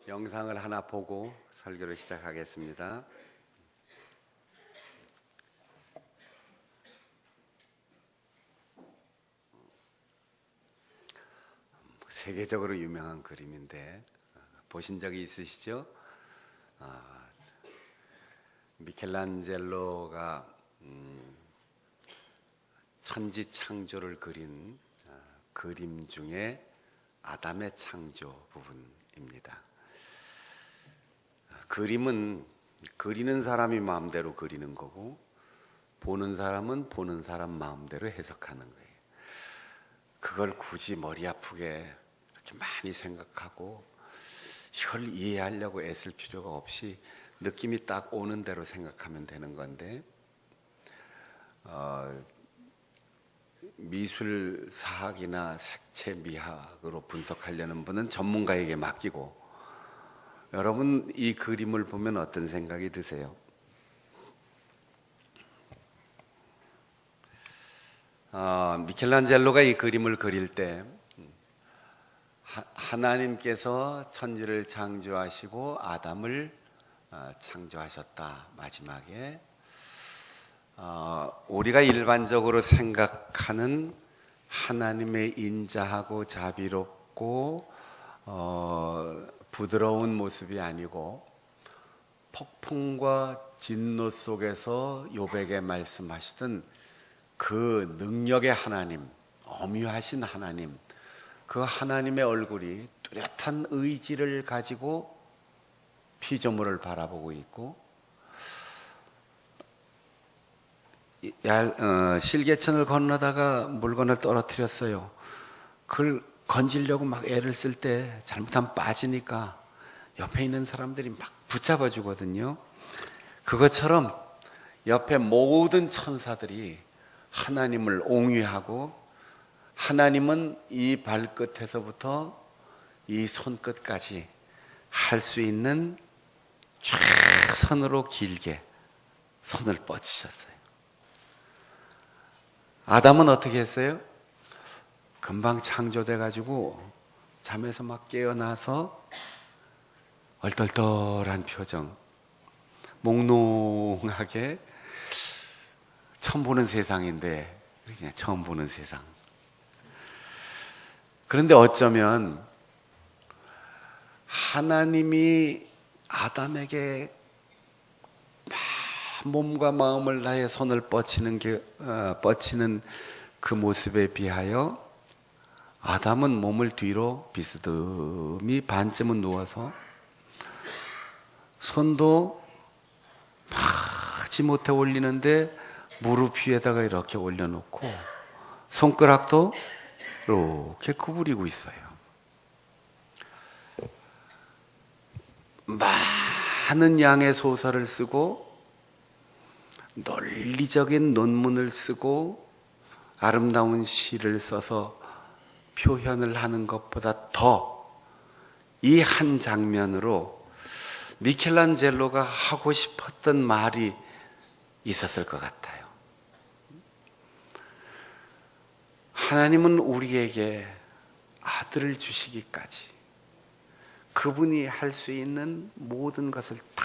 영상을 하나 보고 설교를 시작하겠습니다. 세계적으로 유명한 그림인데 보신 적이 있으시죠? 미켈란젤로가 천지 창조를 그린 그림 중에 아담의 창조 부분입니다. 그림은 그리는 사람이 마음대로 그리는 거고 보는 사람은 보는 사람 마음대로 해석하는 거예요. 그걸 굳이 머리 아프게 이렇게 많이 생각하고 이걸 이해하려고 애쓸 필요가 없이 느낌이 딱 오는 대로 생각하면 되는 건데 미술사학이나 색채미학으로 분석하려는 분은 전문가에게 맡기고, 여러분 이 그림을 보면 어떤 생각이 드세요? 미켈란젤로가 이 그림을 그릴 때 하나님께서 천지를 창조하시고 아담을 창조하셨다. 마지막에 우리가 일반적으로 생각하는 하나님의 인자하고 자비롭고 부드러운 모습이 아니고 폭풍과 진노 속에서 욥에게 말씀하시던 그 능력의 하나님, 엄유하신 하나님, 그 하나님의 얼굴이 뚜렷한 의지를 가지고 피조물을 바라보고 있고, 실개천을 건너다가 물건을 떨어뜨렸어요. 그걸 건지려고 막 애를 쓸 때 잘못하면 빠지니까 옆에 있는 사람들이 막 붙잡아 주거든요. 그것처럼 옆에 모든 천사들이 하나님을 옹위하고, 하나님은 이 발끝에서부터 이 손끝까지 할 수 있는 최선으로 길게 손을 뻗으셨어요. 아담은 어떻게 했어요? 금방 창조돼 가지고 잠에서 막 깨어나서 얼떨떨한 표정, 몽롱하게, 처음 보는 세상인데 그냥 처음 보는 세상. 그런데 어쩌면 하나님이 아담에게 몸과 마음을 다해 손을 뻗치는 그 모습에 비하여 아담은 몸을 뒤로 비스듬히 반쯤은 누워서 손도 하지 못해 올리는데 무릎 위에다가 이렇게 올려놓고 손가락도 이렇게 구부리고 있어요. 많은 양의 소설을 쓰고 논리적인 논문을 쓰고 아름다운 시를 써서 표현을 하는 것보다 더 이 한 장면으로 미켈란젤로가 하고 싶었던 말이 있었을 것 같아요. 하나님은 우리에게 아들을 주시기까지 그분이 할 수 있는 모든 것을 다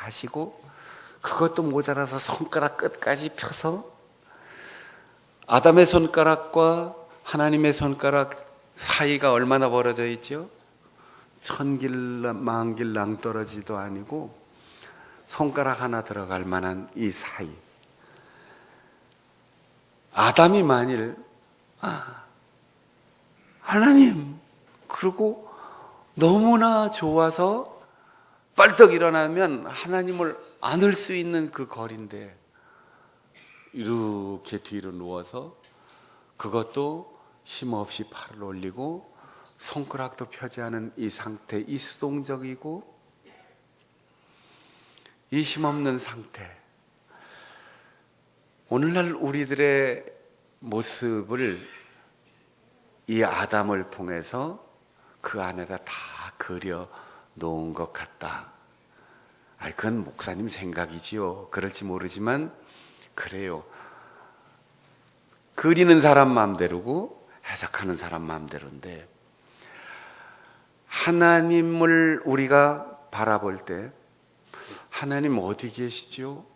하시고, 그것도 모자라서 손가락 끝까지 펴서 아담의 손가락과 하나님의 손가락 사이가 얼마나 벌어져 있죠? 천길 만길 낭떠러지도 아니고 손가락 하나 들어갈 만한 이 사이. 아담이 만일 하나님 그러고 너무나 좋아서 벌떡 일어나면 하나님을 안을 수 있는 그 거리인데 이렇게 뒤로 누워서, 그것도 힘없이 팔을 올리고 손가락도 펴지 않은 이 상태, 이 수동적이고 이 힘없는 상태. 오늘날 우리들의 모습을 이 아담을 통해서 그 안에다 다 그려 놓은 것 같다. 그건 목사님 생각이지요. 그럴지 모르지만 그래요. 그리는 사람 마음대로고 해석하는 사람 마음대로인데, 하나님을 우리가 바라볼 때 하나님 어디 계시죠?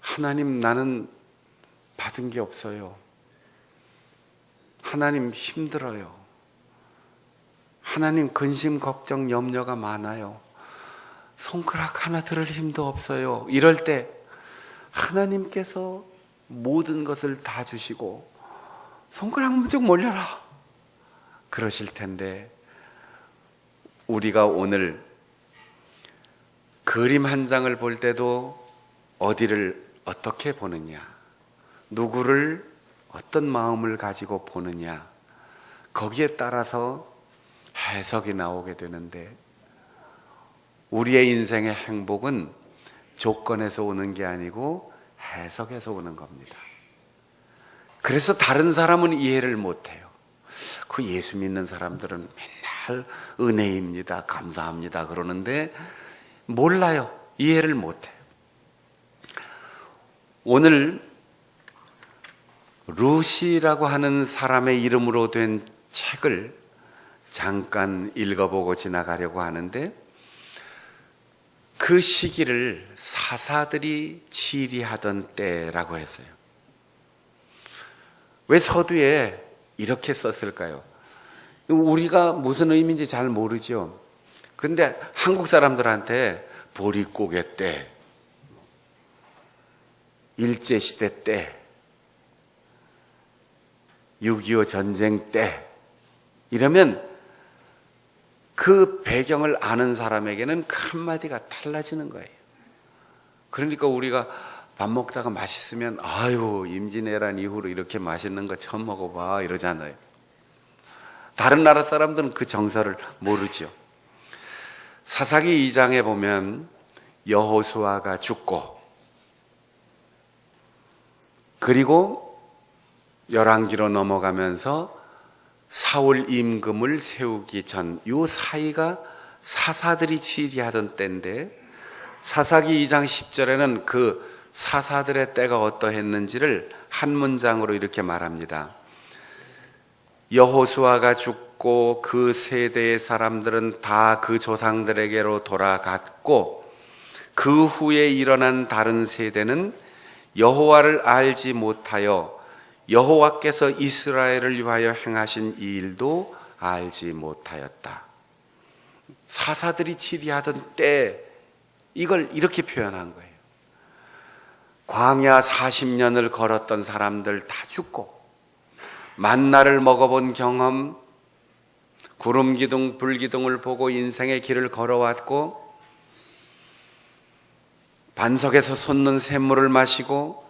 하나님, 나는 받은 게 없어요. 하나님, 힘들어요. 하나님, 근심, 걱정, 염려가 많아요. 손가락 하나 들을 힘도 없어요. 이럴 때 하나님께서 모든 것을 다 주시고 손가락 문쩍 몰려라 그러실 텐데, 우리가 오늘 그림 한 장을 볼 때도 어디를 어떻게 보느냐, 누구를 어떤 마음을 가지고 보느냐, 거기에 따라서 해석이 나오게 되는데, 우리의 인생의 행복은 조건에서 오는 게 아니고 해석에서 오는 겁니다. 그래서 다른 사람은 이해를 못해요. 그 예수 믿는 사람들은 맨날 은혜입니다, 감사합니다 그러는데 몰라요. 이해를 못해요. 오늘 루시라고 하는 사람의 이름으로 된 책을 잠깐 읽어보고 지나가려고 하는데, 그 시기를 사사들이 치리하던 때라고 했어요. 왜 서두에 이렇게 썼을까요? 우리가 무슨 의미인지 잘 모르죠. 그런데 한국 사람들한테 보릿고개 때, 일제시대 때, 6.25 전쟁 때 이러면 그 배경을 아는 사람에게는 그 한마디가 달라지는 거예요. 그러니까 우리가 밥 먹다가 맛있으면 아유, 임진왜란 이후로 이렇게 맛있는 거 처음 먹어봐 이러잖아요. 다른 나라 사람들은 그 정서를 모르죠. 사사기 2장에 보면 여호수아가 죽고, 그리고 열왕기로 넘어가면서 사울 임금을 세우기 전 이 사이가 사사들이 치리하던 때인데, 사사기 2장 10절에는 그 사사들의 때가 어떠했는지를 한 문장으로 이렇게 말합니다. 여호수아가 죽고 그 세대의 사람들은 다 그 조상들에게로 돌아갔고, 그 후에 일어난 다른 세대는 여호와를 알지 못하여 여호와께서 이스라엘을 위하여 행하신 이 일도 알지 못하였다. 사사들이 치리하던 때, 이걸 이렇게 표현한 거예요. 광야 40년을 걸었던 사람들 다 죽고, 만나를 먹어본 경험, 구름 기둥 불 기둥을 보고 인생의 길을 걸어왔고, 반석에서 솟는 샘물을 마시고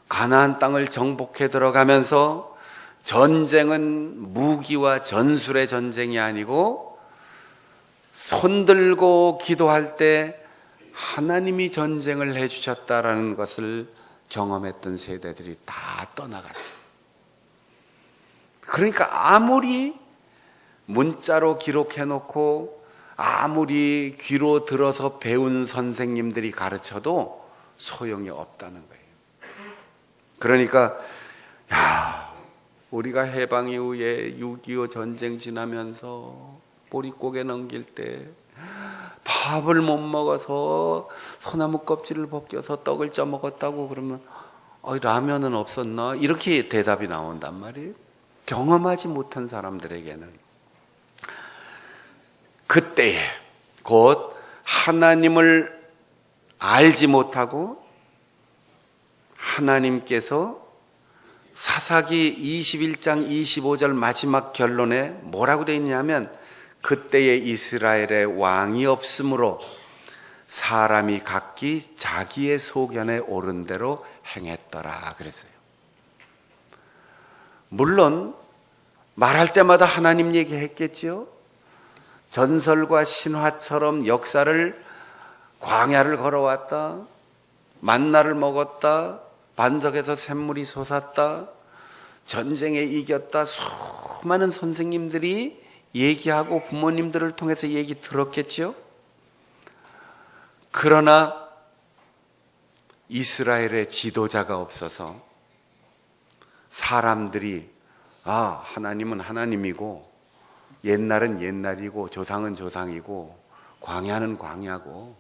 가나안 땅을 정복해 들어가면서, 전쟁은 무기와 전술의 전쟁이 아니고 손들고 기도할 때 하나님이 전쟁을 해주셨다라는 것을 경험했던 세대들이 다 떠나갔어요. 그러니까 아무리 문자로 기록해놓고 아무리 귀로 들어서 배운 선생님들이 가르쳐도 소용이 없다는 거예요. 그러니까 우리가 해방 이후에 6.25 전쟁 지나면서 보릿고개 넘길 때 밥을 못 먹어서 소나무 껍질을 벗겨서 떡을 쪄 먹었다고 그러면 라면은 없었나? 이렇게 대답이 나온단 말이에요. 경험하지 못한 사람들에게는 그때에 곧 하나님을 알지 못하고, 하나님께서 사사기 21장 25절 마지막 결론에 뭐라고 되어 있냐면, 그때에 이스라엘의 왕이 없으므로 사람이 각기 자기의 소견에 옳은 대로 행했더라 그랬어요. 물론 말할 때마다 하나님 얘기했겠죠. 전설과 신화처럼 역사를, 광야를 걸어왔다, 만나를 먹었다, 반석에서 샘물이 솟았다, 전쟁에 이겼다, 수많은 선생님들이 얘기하고 부모님들을 통해서 얘기 들었겠죠. 그러나 이스라엘의 지도자가 없어서 사람들이 하나님은 하나님이고 옛날은 옛날이고 조상은 조상이고 광야는 광야고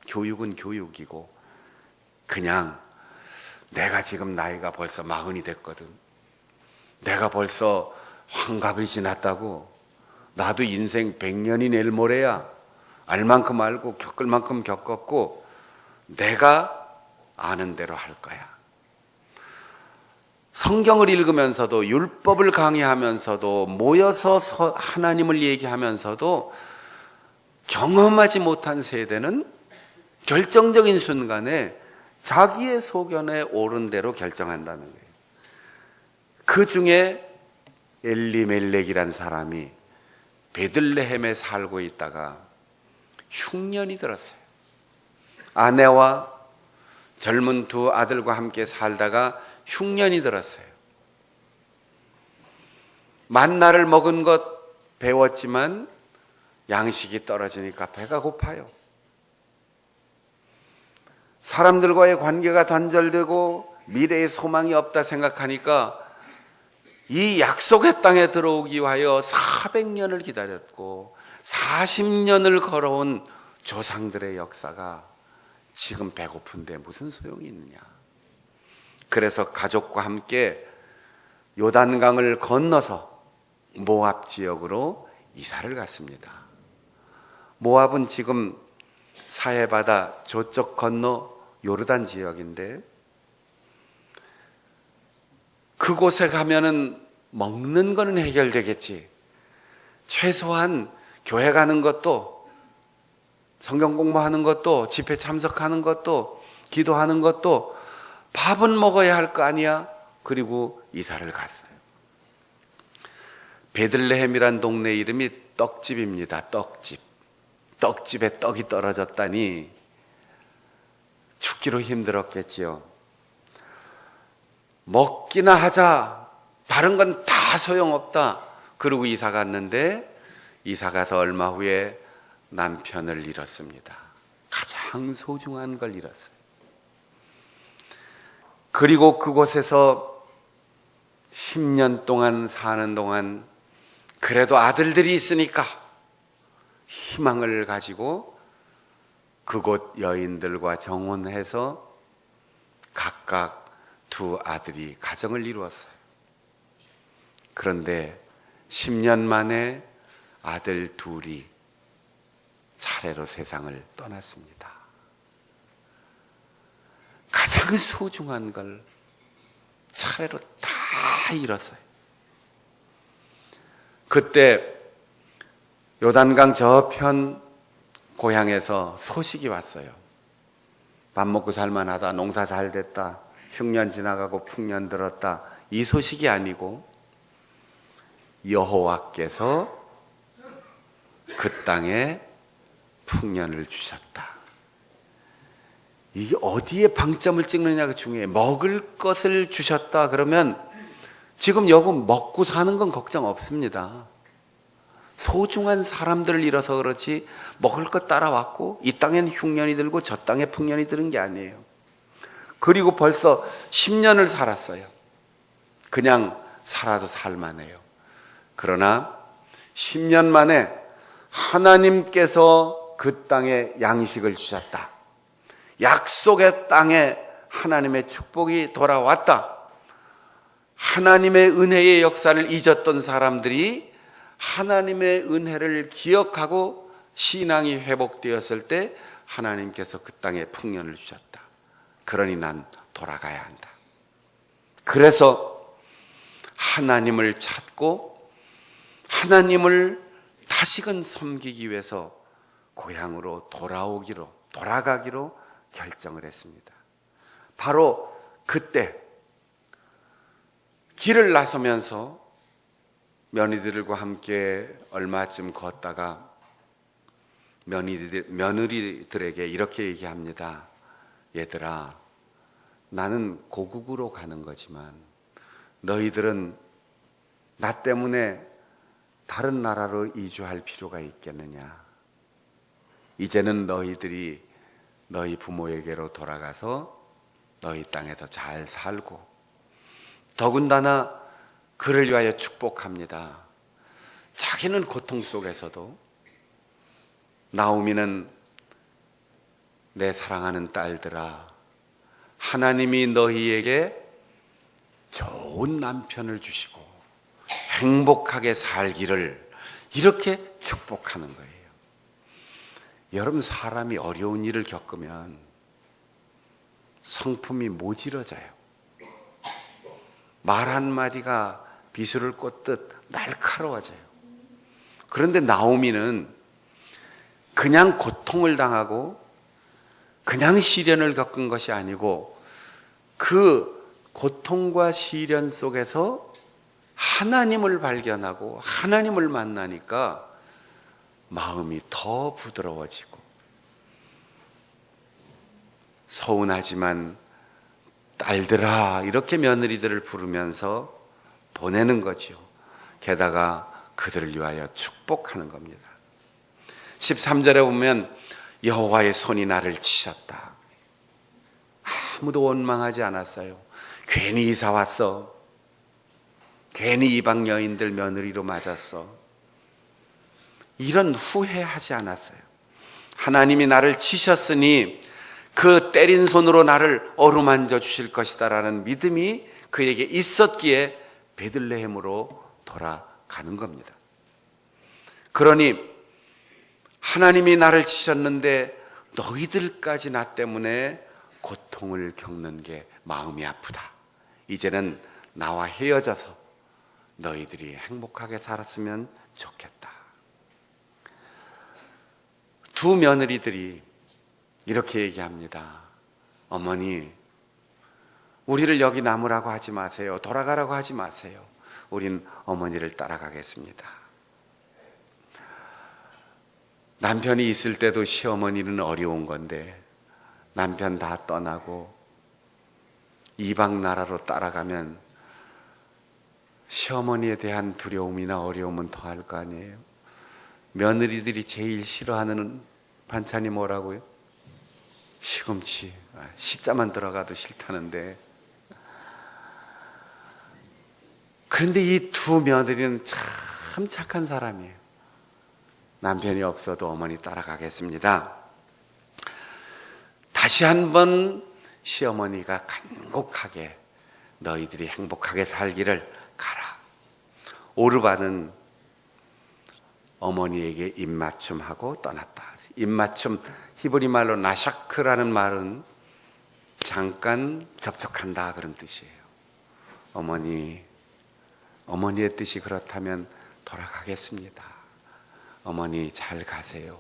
교육은 교육이고, 그냥 내가 지금 나이가 벌써 40이 됐거든. 내가 벌써 환갑이 지났다고 나도 인생 100년이 내일 모레야 알 만큼 알고 겪을 만큼 겪었고 내가 아는 대로 할 거야. 성경을 읽으면서도 율법을 강의하면서도 모여서 하나님을 얘기하면서도 경험하지 못한 세대는 결정적인 순간에 자기의 소견에 옳은 대로 결정한다는 거예요. 그 중에 엘리멜렉이란 사람이 베들레헴에 살고 있다가 흉년이 들었어요. 아내와 젊은 두 아들과 함께 살다가 흉년이 들었어요. 만나를 먹은 것 배웠지만 양식이 떨어지니까 배가 고파요. 사람들과의 관계가 단절되고 미래의 소망이 없다 생각하니까 이 약속의 땅에 들어오기 위하여 400년을 기다렸고 40년을 걸어온 조상들의 역사가 지금 배고픈데 무슨 소용이 있느냐. 그래서 가족과 함께 요단강을 건너서 모압 지역으로 이사를 갔습니다. 모압은 지금 사해바다 저쪽 건너 요르단 지역인데, 그곳에 가면은 먹는 거는 해결되겠지. 최소한 교회 가는 것도, 성경 공부하는 것도, 집회 참석하는 것도, 기도하는 것도, 밥은 먹어야 할 거 아니야. 그리고 이사를 갔어요. 베들레헴이란 동네 이름이 떡집입니다. 떡집. 떡집에 떡이 떨어졌다니 죽기로 힘들었겠지요. 먹기나 하자. 다른 건 다 소용없다. 그러고 이사 갔는데, 이사 가서 얼마 후에 남편을 잃었습니다. 가장 소중한 걸 잃었어요. 그리고 그곳에서 10년 동안 사는 동안 그래도 아들들이 있으니까 희망을 가지고 그곳 여인들과 정혼해서 각각 두 아들이 가정을 이루었어요. 그런데 10년 만에 아들 둘이 차례로 세상을 떠났습니다. 가장 소중한 걸 차례로 다 잃었어요. 그때 요단강 저편 고향에서 소식이 왔어요. 밥 먹고 살만하다, 농사 잘 됐다, 흉년 지나가고 풍년 들었다. 이 소식이 아니고 여호와께서 그 땅에 풍년을 주셨다. 이게 어디에 방점을 찍느냐가 중요해요. 먹을 것을 주셨다 그러면 지금 여기 먹고 사는 건 걱정 없습니다. 소중한 사람들을 잃어서 그렇지 먹을 것 따라왔고 이 땅에는 흉년이 들고 저 땅에 풍년이 드는 게 아니에요. 그리고 벌써 10년을 살았어요. 그냥 살아도 살만해요. 그러나 10년 만에 하나님께서 그 땅에 양식을 주셨다. 약속의 땅에 하나님의 축복이 돌아왔다. 하나님의 은혜의 역사를 잊었던 사람들이 하나님의 은혜를 기억하고 신앙이 회복되었을 때 하나님께서 그 땅에 풍년을 주셨다. 그러니 난 돌아가야 한다. 그래서 하나님을 찾고 하나님을 다시금 섬기기 위해서 고향으로 돌아가기로 결정을 했습니다. 바로 그때 길을 나서면서 며느리들과 함께 얼마쯤 걷다가 며느리들에게 이렇게 얘기합니다. 얘들아, 나는 고국으로 가는 거지만 너희들은 나 때문에 다른 나라로 이주할 필요가 있겠느냐. 이제는 너희들이 너희 부모에게로 돌아가서 너희 땅에서 잘 살고, 더군다나 그를 위하여 축복합니다. 자기는 고통 속에서도 나오미는 내 사랑하는 딸들아, 하나님이 너희에게 좋은 남편을 주시고 행복하게 살기를 이렇게 축복하는 거예요. 여러분, 사람이 어려운 일을 겪으면 성품이 모질어져요. 말 한마디가 비수를 꽂듯 날카로워져요. 그런데 나오미는 그냥 고통을 당하고 그냥 시련을 겪은 것이 아니고 그 고통과 시련 속에서 하나님을 발견하고 하나님을 만나니까 마음이 더 부드러워지고, 서운하지만 딸들아 이렇게 며느리들을 부르면서 보내는 거죠. 게다가 그들을 위하여 축복하는 겁니다. 13절에 보면 여호와의 손이 나를 치셨다. 아무도 원망하지 않았어요. 괜히 이사 왔어. 괜히 이방 여인들 며느리로 맞았어. 이런 후회하지 않았어요. 하나님이 나를 치셨으니 그 때린 손으로 나를 어루만져 주실 것이다라는 믿음이 그에게 있었기에 베들레헴으로 돌아가는 겁니다. 그러니 하나님이 나를 치셨는데 너희들까지 나 때문에 고통을 겪는 게 마음이 아프다. 이제는 나와 헤어져서 너희들이 행복하게 살았으면 좋겠다. 두 며느리들이 이렇게 얘기합니다. 어머니, 우리를 여기 남으라고 하지 마세요. 돌아가라고 하지 마세요. 우린 어머니를 따라가겠습니다. 남편이 있을 때도 시어머니는 어려운 건데 남편 다 떠나고 이방 나라로 따라가면 시어머니에 대한 두려움이나 어려움은 더할 거 아니에요. 며느리들이 제일 싫어하는 반찬이 뭐라고요? 시금치. 시자만 들어가도 싫다는데. 그런데 이 두 며느리는 참 착한 사람이에요. 남편이 없어도 어머니 따라가겠습니다. 다시 한번 시어머니가 간곡하게 너희들이 행복하게 살기를 가라. 오르반은 어머니에게 입맞춤하고 떠났다. 입맞춤, 히브리 말로 나샤크라는 말은 잠깐 접촉한다 그런 뜻이에요. 어머니의 뜻이 그렇다면 돌아가겠습니다. 어머니 잘 가세요.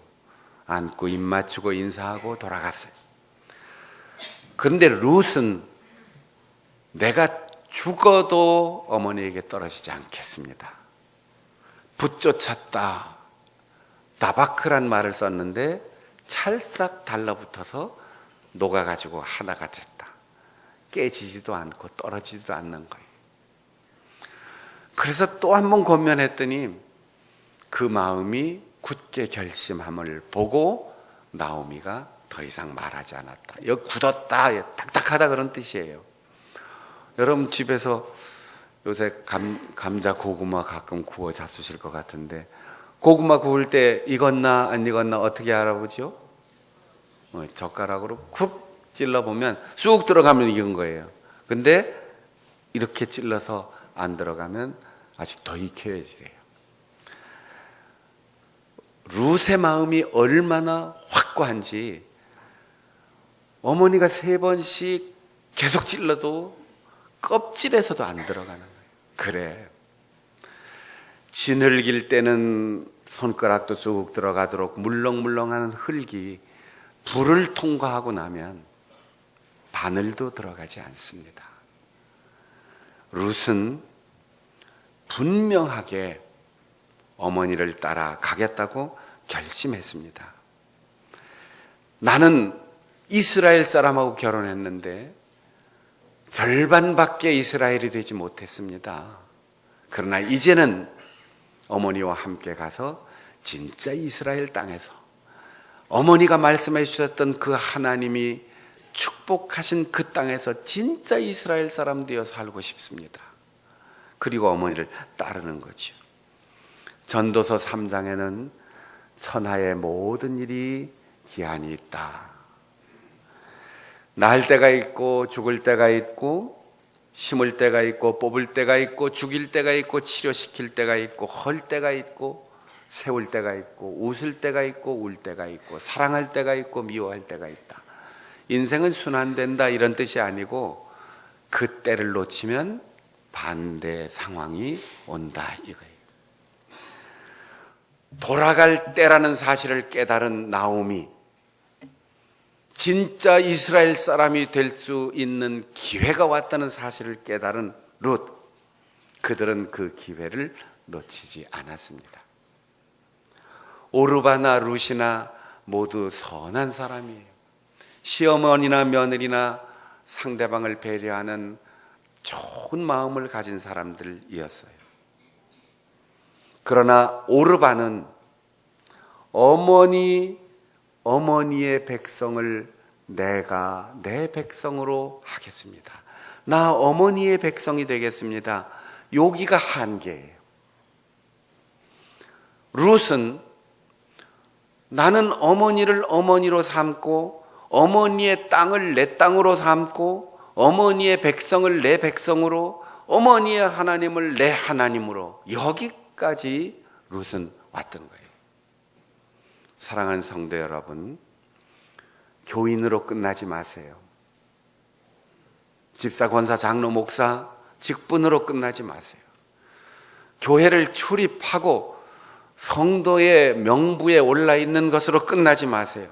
안고 입맞추고 인사하고 돌아갔어요. 그런데 룻은 내가 죽어도 어머니에게 떨어지지 않겠습니다. 붙쫓았다. 다바크란 말을 썼는데 찰싹 달라붙어서 녹아가지고 하나가 됐다. 깨지지도 않고 떨어지지도 않는 거예요. 그래서 또 한 번 권면했더니 그 마음이 굳게 결심함을 보고 나오미가 더 이상 말하지 않았다. 여기 굳었다, 딱딱하다 그런 뜻이에요. 여러분 집에서 요새 감자 고구마 가끔 구워 잡수실 것 같은데 고구마 구울 때 익었나 안 익었나 어떻게 알아보죠? 젓가락으로 쿡 찔러보면 쑥 들어가면 익은 거예요. 근데 이렇게 찔러서 안 들어가면 아직 더 익혀야지 돼요. 룻의 마음이 얼마나 확고한지 어머니가 3번씩 계속 찔러도 껍질에서도 안 들어가는 거예요. 그래, 진흙일 때는 손가락도 쑥 들어가도록 물렁물렁하는 흙이 불을 통과하고 나면 바늘도 들어가지 않습니다. 룻은 분명하게 어머니를 따라 가겠다고 결심했습니다. 나는 이스라엘 사람하고 결혼했는데 절반밖에 이스라엘이 되지 못했습니다. 그러나 이제는 어머니와 함께 가서 진짜 이스라엘 땅에서 어머니가 말씀해 주셨던 그 하나님이 축복하신 그 땅에서 진짜 이스라엘 사람 되어 살고 싶습니다. 그리고 어머니를 따르는 거죠. 전도서 3장에는 천하의 모든 일이 기한이 있다. 날 때가 있고 죽을 때가 있고 심을 때가 있고 뽑을 때가 있고 죽일 때가 있고 치료시킬 때가 있고 헐 때가 있고 세울 때가 있고 웃을 때가 있고 울 때가 있고 사랑할 때가 있고 미워할 때가 있다. 인생은 순환된다 이런 뜻이 아니고 그 때를 놓치면 반대의 상황이 온다 이거예요. 돌아갈 때라는 사실을 깨달은 나오미, 진짜 이스라엘 사람이 될 수 있는 기회가 왔다는 사실을 깨달은 룻, 그들은 그 기회를 놓치지 않았습니다. 오르바나 룻이나 모두 선한 사람이에요. 시어머니나 며느리나 상대방을 배려하는 좋은 마음을 가진 사람들이었어요. 그러나 오르바는 어머니의 백성을 내가 내 백성으로 하겠습니다. 나 어머니의 백성이 되겠습니다. 여기가 한계예요. 룻은 나는 어머니를 어머니로 삼고 어머니의 땅을 내 땅으로 삼고 어머니의 백성을 내 백성으로 어머니의 하나님을 내 하나님으로 여기까지 룻은 왔던 거예요. 사랑하는 성도 여러분, 교인으로 끝나지 마세요. 집사, 권사, 장로, 목사, 직분으로 끝나지 마세요. 교회를 출입하고 성도의 명부에 올라 있는 것으로 끝나지 마세요.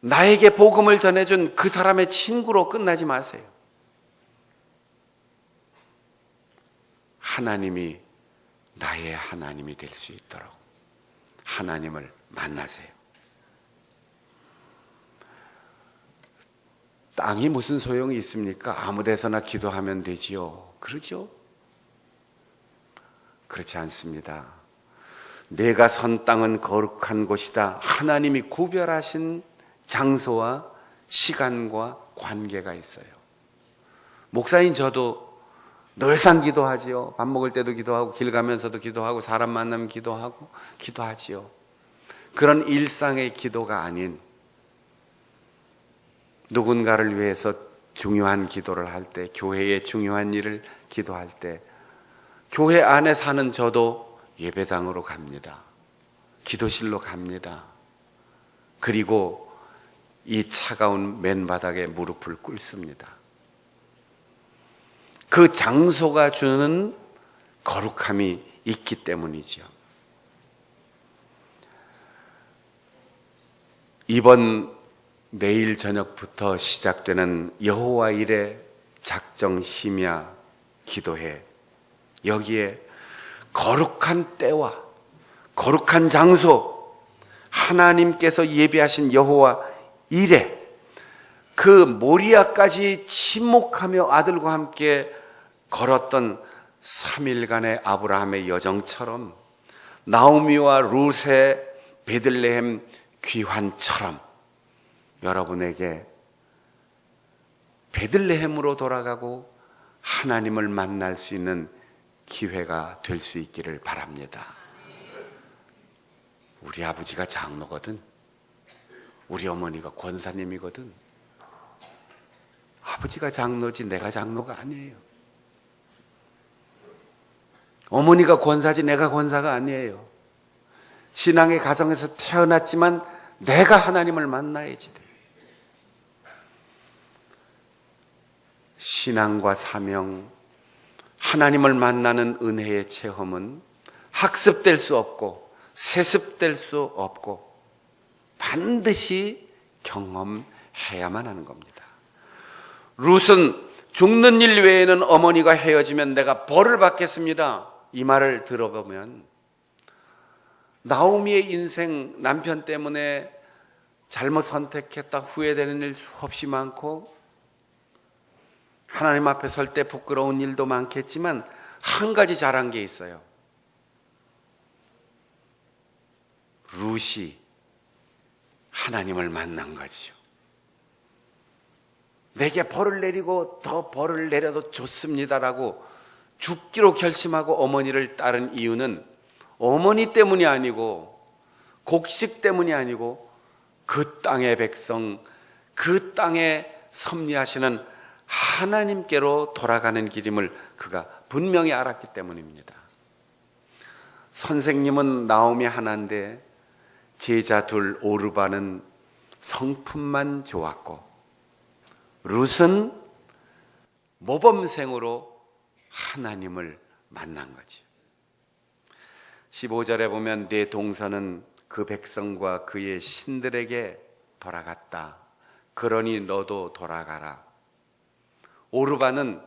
나에게 복음을 전해준 그 사람의 친구로 끝나지 마세요. 하나님이 나의 하나님이 될 수 있도록 하나님을 만나세요. 땅이 무슨 소용이 있습니까? 아무 데서나 기도하면 되지요. 그러죠? 그렇지 않습니다. 내가 선 땅은 거룩한 곳이다. 하나님이 구별하신 장소와 시간과 관계가 있어요. 목사인 저도 늘상 기도하지요. 밥 먹을 때도 기도하고 길 가면서도 기도하고 사람 만나면 기도하고 기도하지요. 그런 일상의 기도가 아닌 누군가를 위해서 중요한 기도를 할 때, 교회의 중요한 일을 기도할 때 교회 안에 사는 저도 예배당으로 갑니다. 기도실로 갑니다. 그리고 이 차가운 맨바닥에 무릎을 꿇습니다. 그 장소가 주는 거룩함이 있기 때문이죠. 이번 내일 저녁부터 시작되는 여호와 일의 작정 심야 기도회, 여기에 거룩한 때와 거룩한 장소, 하나님께서 예비하신 여호와 일에 그 모리아까지 침묵하며 아들과 함께 걸었던 3일간의 아브라함의 여정처럼, 나오미와 룻의 베들레헴 귀환처럼 여러분에게 베들레헴으로 돌아가고 하나님을 만날 수 있는 기회가 될 수 있기를 바랍니다. 우리 아버지가 장로거든, 우리 어머니가 권사님이거든. 아버지가 장로지 내가 장로가 아니에요. 어머니가 권사지 내가 권사가 아니에요. 신앙의 가정에서 태어났지만 내가 하나님을 만나야지 돼. 신앙과 사명, 하나님을 만나는 은혜의 체험은 학습될 수 없고 세습될 수 없고 반드시 경험해야만 하는 겁니다. 룻은 죽는 일 외에는 어머니가 헤어지면 내가 벌을 받겠습니다, 이 말을 들어보면 나오미의 인생, 남편 때문에 잘못 선택했다 후회되는 일 수없이 많고 하나님 앞에 설 때 부끄러운 일도 많겠지만 한 가지 잘한 게 있어요. 룻이 하나님을 만난 거죠. 내게 벌을 내리고 더 벌을 내려도 좋습니다라고 죽기로 결심하고 어머니를 따른 이유는 어머니 때문이 아니고 곡식 때문이 아니고 그 땅의 백성, 그 땅에 섭리하시는 하나님께로 돌아가는 길임을 그가 분명히 알았기 때문입니다. 선생님은 나오미 하나인데 제자 둘 오르바는 성품만 좋았고 룻은 모범생으로 하나님을 만난 거지. 15절에 보면 내 동서는 그 백성과 그의 신들에게 돌아갔다. 그러니 너도 돌아가라. 오르바는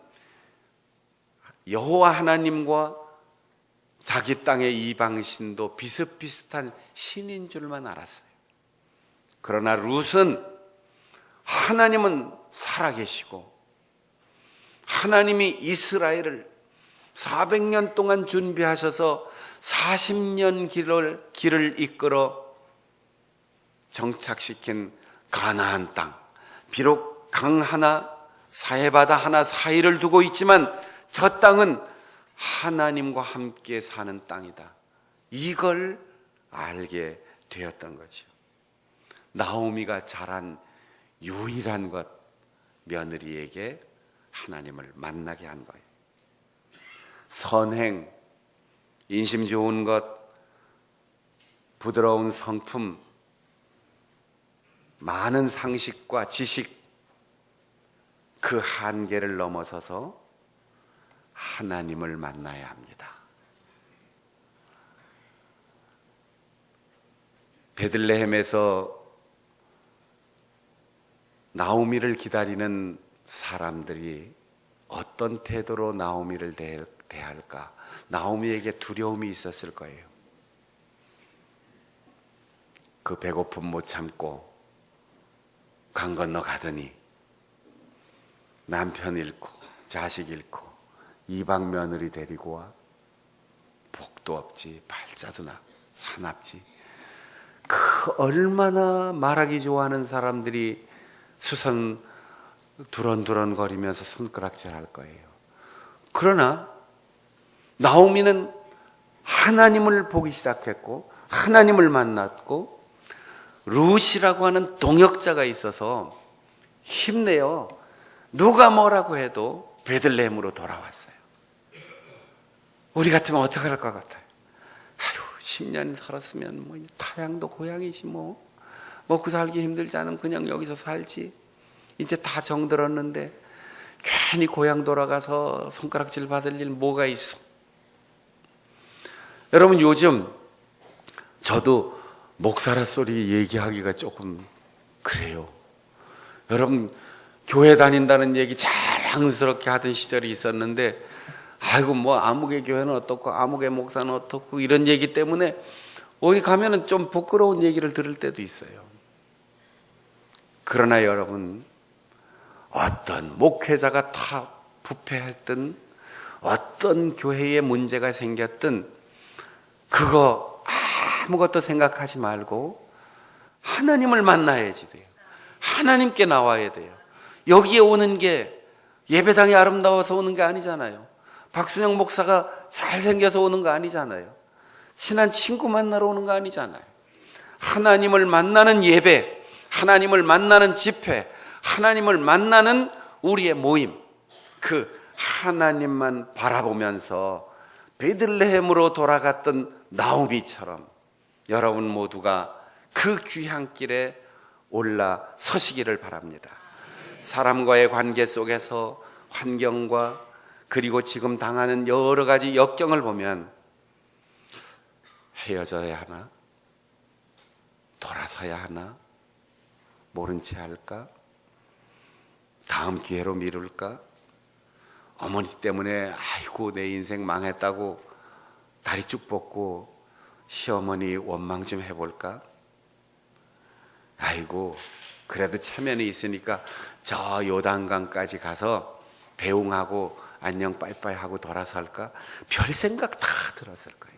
여호와 하나님과 자기 땅의 이방신도 비슷비슷한 신인 줄만 알았어요. 그러나 룻은 하나님은 살아계시고 하나님이 이스라엘을 400년 동안 준비하셔서 40년 길을 이끌어 정착시킨 가나안 땅, 비록 강 하나, 사해바다 하나 사이를 두고 있지만 저 땅은 하나님과 함께 사는 땅이다. 이걸 알게 되었던 거죠. 나오미가 잘한 유일한 것, 며느리에게 하나님을 만나게 한 거예요. 선행, 인심 좋은 것, 부드러운 성품, 많은 상식과 지식, 그 한계를 넘어서서 하나님을 만나야 합니다. 베들레헴에서 나오미를 기다리는 사람들이 어떤 태도로 나오미를 대할까? 나오미에게 두려움이 있었을 거예요. 그 배고픔 못 참고 강 건너 가더니 남편 잃고 자식 잃고 이방 며느리 데리고 와. 복도 없지, 발자도 사납지. 그 얼마나 말하기 좋아하는 사람들이 수선 두런두런 거리면서 손가락질 할 거예요. 그러나 나오미는 하나님을 보기 시작했고 하나님을 만났고 룻이라고 하는 동역자가 있어서 힘내요. 누가 뭐라고 해도 베들레헴으로 돌아왔어요. 우리 같으면 어떻게 할 것 같아요? 아유, 10년 살았으면 뭐 타향도 고향이지 뭐 먹고 살기 힘들지 않으면 그냥 여기서 살지. 이제 다 정들었는데 괜히 고향 돌아가서 손가락질 받을 일 뭐가 있어? 여러분, 요즘 저도 목사라 소리 얘기하기가 조금 그래요. 여러분, 교회 다닌다는 얘기 자랑스럽게 하던 시절이 있었는데, 아이고 뭐 아무개 교회는 어떻고 아무개 목사는 어떻고 이런 얘기 때문에 어디 가면은 좀 부끄러운 얘기를 들을 때도 있어요. 그러나 여러분, 어떤 목회자가 다 부패했든 어떤 교회에 문제가 생겼든 그거 아무것도 생각하지 말고 하나님을 만나야지 돼요. 하나님께 나와야 돼요. 여기에 오는 게 예배당이 아름다워서 오는 게 아니잖아요. 박순영 목사가 잘생겨서 오는 거 아니잖아요. 친한 친구 만나러 오는 거 아니잖아요. 하나님을 만나는 예배, 하나님을 만나는 집회, 하나님을 만나는 우리의 모임, 그 하나님만 바라보면서 베들레헴으로 돌아갔던 나오미처럼 여러분 모두가 그 귀한 길에 올라 서시기를 바랍니다. 사람과의 관계 속에서 환경과 그리고 지금 당하는 여러 가지 역경을 보면 헤어져야 하나? 돌아서야 하나? 모른 채 할까? 다음 기회로 미룰까? 어머니 때문에 아이고 내 인생 망했다고 다리 쭉 뻗고 시어머니 원망 좀 해볼까? 아이고 그래도 체면이 있으니까 저 요단강까지 가서 배웅하고 안녕 빠이빠이 하고 돌아설까? 별 생각 다 들었을 거예요.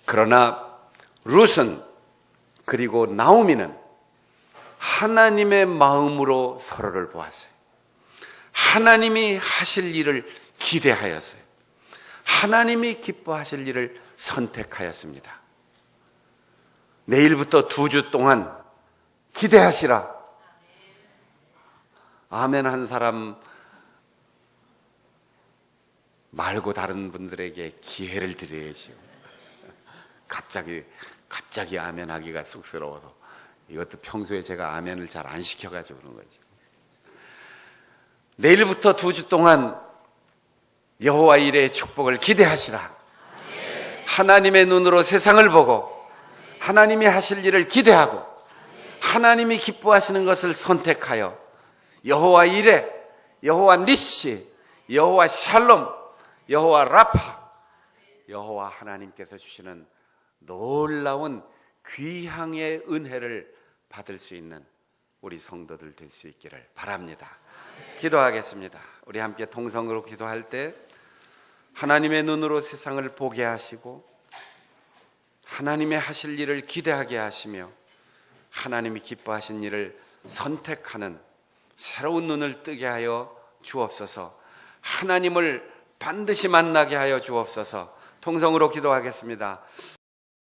그러나 룻은 그리고 나오미는 하나님의 마음으로 서로를 보았어요. 하나님이 하실 일을 기대하였어요. 하나님이 기뻐하실 일을 선택하였습니다. 내일부터 2주 동안 기대하시라. 아멘 한 사람 말고 다른 분들에게 기회를 드려야지요. 갑자기 아멘 하기가 쑥스러워서. 이것도 평소에 제가 아멘을 잘 안 시켜가지고 그런 거지. 내일부터 2주 동안 여호와 일의 축복을 기대하시라. 하나님의 눈으로 세상을 보고 하나님이 하실 일을 기대하고 하나님이 기뻐하시는 것을 선택하여 여호와 일에, 여호와 니시, 여호와 샬롬, 여호와 라파, 여호와 하나님께서 주시는 놀라운 귀향의 은혜를 받을 수 있는 우리 성도들 될 수 있기를 바랍니다. 기도하겠습니다. 우리 함께 통성으로 기도할 때 하나님의 눈으로 세상을 보게 하시고 하나님의 하실 일을 기대하게 하시며 하나님이 기뻐하신 일을 선택하는 새로운 눈을 뜨게 하여 주옵소서. 하나님을 반드시 만나게 하여 주옵소서. 통성으로 기도하겠습니다.